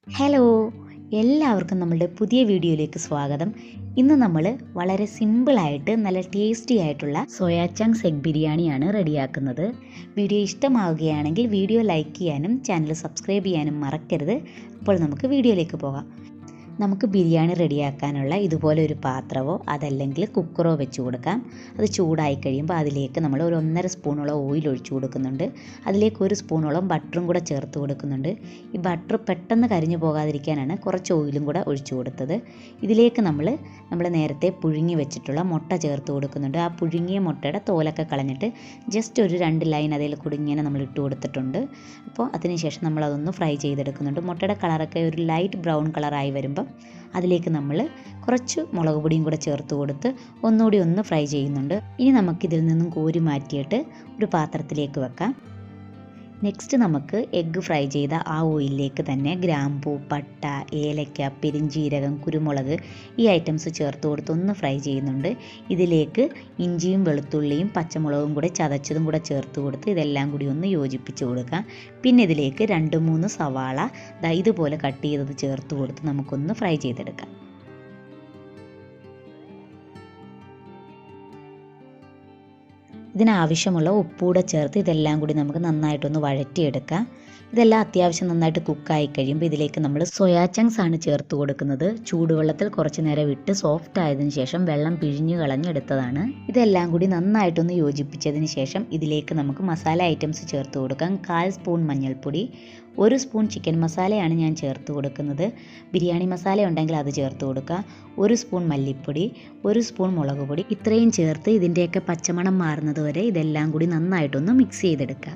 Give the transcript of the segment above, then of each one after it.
Hello, എല്ലാവർക്കും നമ്മളുടെ പുതിയ വീഡിയോയിലേക്ക് സ്വാഗതം. ഇന്ന് നമ്മൾ വളരെ സിമ്പിളായിട്ട് നല്ല ടേസ്റ്റി ആയിട്ടുള്ള സോയാ ചങ്ക്സ് എഗ് ബിരിയാണിയാണ് റെഡിയാക്കുന്നത്. വീഡിയോ ഇഷ്ടമാവുകയാണെങ്കിൽ വീഡിയോ ലൈക്ക് ചെയ്യാനും ചാനൽ സബ്സ്ക്രൈബ് ചെയ്യാനും മറക്കരുത്. അപ്പോൾ നമുക്ക് വീഡിയോയിലേക്ക് പോകാം. നമുക്ക് ബിരിയാണി റെഡിയാക്കാനുള്ള ഇതുപോലെ ഒരു പാത്രമോ അതല്ലെങ്കിൽ കുക്കറോ വെച്ച് കൊടുക്കാം. അത് ചൂടായി കഴിയുമ്പോൾ അതിലേക്ക് നമ്മൾ ഒരു 1.5 സ്പൂണോളം ഓയിൽ ഒഴിച്ചു കൊടുക്കുന്നുണ്ട്. അതിലേക്ക് 1 സ്പൂണോളം ബട്ടറും കൂടെ ചേർത്ത് കൊടുക്കുന്നുണ്ട്. ഈ ബട്ടർ പെട്ടെന്ന് കരിഞ്ഞു പോകാതിരിക്കാനാണ് കുറച്ച് ഓയിലും കൂടെ ഒഴിച്ചു കൊടുത്തത്. ഇതിലേക്ക് നമ്മൾ നേരത്തെ പുഴുങ്ങി വെച്ചിട്ടുള്ള മുട്ട ചേർത്ത് കൊടുക്കുന്നുണ്ട്. ആ പുഴുങ്ങിയ മുട്ടയുടെ തോലൊക്കെ കളഞ്ഞിട്ട് ജസ്റ്റ് ഒരു 2 ലൈൻ അതിൽ കൂടി ഇങ്ങനെ നമ്മൾ ഇട്ട് കൊടുത്തിട്ടുണ്ട്. അപ്പോൾ അതിനുശേഷം നമ്മളതൊന്ന് ഫ്രൈ ചെയ്തെടുക്കുന്നുണ്ട്. മുട്ടയുടെ കളറൊക്കെ ഒരു ലൈറ്റ് ബ്രൗൺ കളറായി വരുമ്പോൾ അതിലേക്ക് നമ്മൾ കുറച്ച് മുളക് പൊടിയും കൂടെ ചേർത്ത് കൊടുത്ത് ഒന്നുകൂടി ഒന്ന് ഫ്രൈ ചെയ്യുന്നുണ്ട്. ഇനി നമുക്കിതിൽ നിന്നും കോരി മാറ്റിയിട്ട് ഒരു പാത്രത്തിലേക്ക് വെക്കാം. നെക്സ്റ്റ് നമുക്ക് എഗ്ഗ് ഫ്രൈ ചെയ്ത ആ ഓയിലിലേക്ക് തന്നെ ഗ്രാമ്പൂ, പട്ട, ഏലക്ക, പെരിഞ്ജീരകം, കുരുമുളക് ഈ ഐറ്റംസ് ചേർത്ത് കൊടുത്ത് ഒന്ന് ഫ്രൈ ചെയ്യുന്നുണ്ട്. ഇതിലേക്ക് ഇഞ്ചിയും വെളുത്തുള്ളിയും പച്ചമുളകും കൂടെ ചതച്ചതും കൂടെ ചേർത്ത് കൊടുത്ത് ഇതെല്ലാം കൂടി ഒന്ന് യോജിപ്പിച്ച് കൊടുക്കാം. പിന്നെ ഇതിലേക്ക് 2-3 സവാള ഇതുപോലെ കട്ട് ചെയ്തത് ചേർത്ത് കൊടുത്ത് നമുക്കൊന്ന് ഫ്രൈ ചെയ്തെടുക്കാം. ഇതിനാവശ്യമുള്ള ഉപ്പൂടെ ചേർത്ത് ഇതെല്ലാം കൂടി നമുക്ക് നന്നായിട്ടൊന്ന് വഴറ്റിയെടുക്കാം. ഇതെല്ലാം അത്യാവശ്യം നന്നായിട്ട് കുക്കായി കഴിയുമ്പോൾ ഇതിലേക്ക് നമ്മൾ സോയാ ചങ്ക്സ് ആണ് ചേർത്ത് കൊടുക്കുന്നത്. ചൂടുവെള്ളത്തിൽ കുറച്ച് നേരം ഇട്ട് സോഫ്റ്റ് ആയതിനു ശേഷം വെള്ളം പിഴിഞ്ഞു കളഞ്ഞെടുത്തതാണ്. ഇതെല്ലാം കൂടി നന്നായിട്ടൊന്ന് യോജിപ്പിച്ചതിന് ശേഷം ഇതിലേക്ക് നമുക്ക് മസാല ഐറ്റംസ് ചേർത്ത് കൊടുക്കാം. 1/4 സ്പൂൺ മഞ്ഞൾപ്പൊടി, 1 സ്പൂൺ ചിക്കൻ മസാലയാണ് ഞാൻ ചേർത്ത് കൊടുക്കുന്നത്. ബിരിയാണി മസാല ഉണ്ടെങ്കിൽ അത് ചേർത്ത് കൊടുക്കുക. 1 സ്പൂൺ മല്ലിപ്പൊടി, 1 സ്പൂൺ മുളക് പൊടി, ഇത്രയും ചേർത്ത് ഇതിൻ്റെയൊക്കെ പച്ചമണം മാറുന്നത് വരെ ഇതെല്ലാം കൂടി നന്നായിട്ടൊന്ന് മിക്സ് ചെയ്തെടുക്കുക.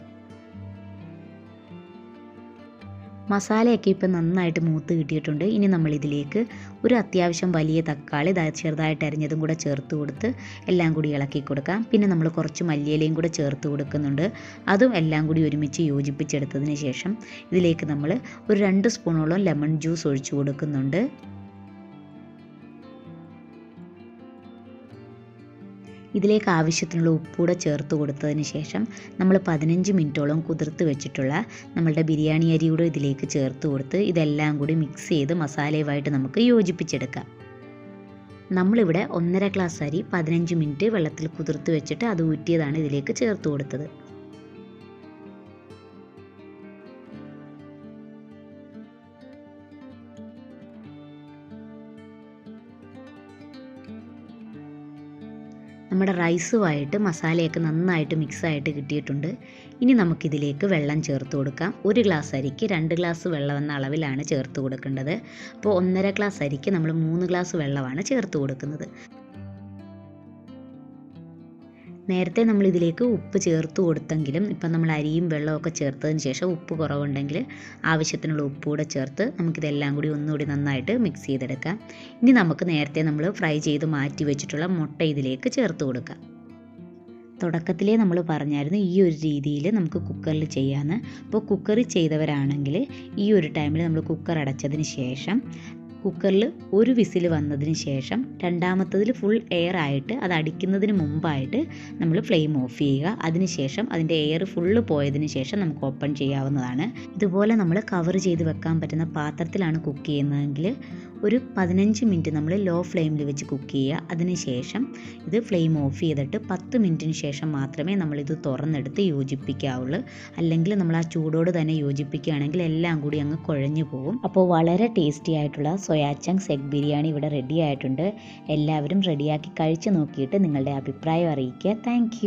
മസാലയൊക്കെ ഇപ്പം നന്നായിട്ട് മൂത്ത് കിട്ടിയിട്ടുണ്ട്. ഇനി നമ്മളിതിലേക്ക് ഒരു അത്യാവശ്യം വലിയ തക്കാളി ചെറുതായിട്ട് അരിഞ്ഞതും കൂടെ ചേർത്ത് കൊടുത്ത് എല്ലാം കൂടി ഇളക്കി കൊടുക്കാം. പിന്നെ നമ്മൾ കുറച്ച് മല്ലിയിലയും കൂടെ ചേർത്ത് കൊടുക്കുന്നുണ്ട്. അതും എല്ലാം കൂടി ഒരുമിച്ച് യോജിപ്പിച്ചെടുത്തതിന് ശേഷം ഇതിലേക്ക് നമ്മൾ ഒരു 2 സ്പൂണോളം ലെമൺ ജ്യൂസ് ഒഴിച്ചു കൊടുക്കുന്നുണ്ട്. ഇതിലേക്ക് ആവശ്യത്തിനുള്ള ഉപ്പൂടെ ചേർത്ത് കൊടുത്തതിന് ശേഷം നമ്മൾ 15 മിനിറ്റോളം കുതിർത്ത് വെച്ചിട്ടുള്ള നമ്മളുടെ ബിരിയാണി അരിയൂടെ ഇതിലേക്ക് ചേർത്ത് കൊടുത്ത് ഇതെല്ലാം കൂടി മിക്സ് ചെയ്ത് മസാലയുമായിട്ട് നമുക്ക് യോജിപ്പിച്ചെടുക്കാം. നമ്മളിവിടെ 1.5 ഗ്ലാസ് അരി 15 മിനിറ്റ് വെള്ളത്തിൽ കുതിർത്ത് വെച്ചിട്ട് അത് ഊറ്റിയതാണ് ഇതിലേക്ക് ചേർത്ത് കൊടുത്തത്. നമ്മുടെ റൈസുമായിട്ട് മസാലയൊക്കെ നന്നായിട്ട് മിക്സായിട്ട് കിട്ടിയിട്ടുണ്ട്. ഇനി നമുക്കിതിലേക്ക് വെള്ളം ചേർത്ത് കൊടുക്കാം. 1 ഗ്ലാസ് അരിക്ക് 2 ഗ്ലാസ് വെള്ളം എന്ന അളവിലാണ് ചേർത്ത് കൊടുക്കേണ്ടത്. അപ്പോൾ 1.5 ഗ്ലാസ് അരിക്ക് നമ്മൾ 3 ഗ്ലാസ് വെള്ളമാണ് ചേർത്ത് കൊടുക്കുന്നത്. നേരത്തെ നമ്മൾ ഇതിലേക്ക് ഉപ്പ് ചേർത്ത് കൊടുത്തെങ്കിലും ഇപ്പം നമ്മൾ അരിയും വെള്ളമൊക്കെ ചേർത്തതിന് ശേഷം ഉപ്പ് കുറവുണ്ടെങ്കിൽ ആവശ്യത്തിനുള്ള ഉപ്പ് കൂടെ ചേർത്ത് നമുക്കിതെല്ലാം കൂടി ഒന്നുകൂടി നന്നായിട്ട് മിക്സ് ചെയ്തെടുക്കാം. ഇനി നമുക്ക് നേരത്തെ നമ്മൾ ഫ്രൈ ചെയ്ത് മാറ്റി വെച്ചിട്ടുള്ള മുട്ട ഇതിലേക്ക് ചേർത്ത് കൊടുക്കാം. തുടക്കത്തിലേ നമ്മൾ പറഞ്ഞായിരുന്നു ഈ ഒരു രീതിയിൽ നമുക്ക് കുക്കറിൽ ചെയ്യാമെന്ന്. അപ്പോൾ കുക്കറിൽ ചെയ്തവരാണെങ്കിൽ ഈ ഒരു ടൈമിൽ നമ്മൾ കുക്കർ അടച്ചതിന് ശേഷം കുക്കറിൽ ഒരു വിസിൽ വന്നതിന് ശേഷം രണ്ടാമത്തതിൽ ഫുൾ എയർ ആയിട്ട് അത് അടിക്കുന്നതിന് മുമ്പായിട്ട് നമ്മൾ ഫ്ലെയിം ഓഫ് ചെയ്യുക. അതിനുശേഷം അതിൻ്റെ എയർ ഫുള്ള് പോയതിന് ശേഷം നമുക്ക് ഓപ്പൺ ചെയ്യാവുന്നതാണ്. ഇതുപോലെ നമ്മൾ കവർ ചെയ്ത് വെക്കാൻ പറ്റുന്ന പാത്രത്തിലാണ് കുക്ക് ചെയ്യുന്നതെങ്കിൽ ഒരു 15 മിനിറ്റ് നമ്മൾ ലോ ഫ്ലെയിമിൽ വെച്ച് കുക്ക് ചെയ്യുക. അതിനുശേഷം ഇത് ഫ്ലെയിം ഓഫ് ചെയ്തിട്ട് 10 മിനിറ്റിന് ശേഷം മാത്രമേ നമ്മളിത് തുറന്നെടുത്ത് യോജിപ്പിക്കാവുള്ളൂ. അല്ലെങ്കിൽ നമ്മൾ ആ ചൂടോട് തന്നെ യോജിപ്പിക്കുകയാണെങ്കിൽ എല്ലാം കൂടി അങ്ങ് കുഴഞ്ഞു പോകും. അപ്പോൾ വളരെ ടേസ്റ്റി ആയിട്ടുള്ള സോയാ ചങ്ക്സ് എഗ് ബിരിയാണി ഇവിടെ റെഡി ആയിട്ടുണ്ട്. എല്ലാവരും റെഡിയാക്കി കഴിച്ച് നോക്കിയിട്ട് നിങ്ങളുടെ അഭിപ്രായം അറിയിക്കുക. താങ്ക്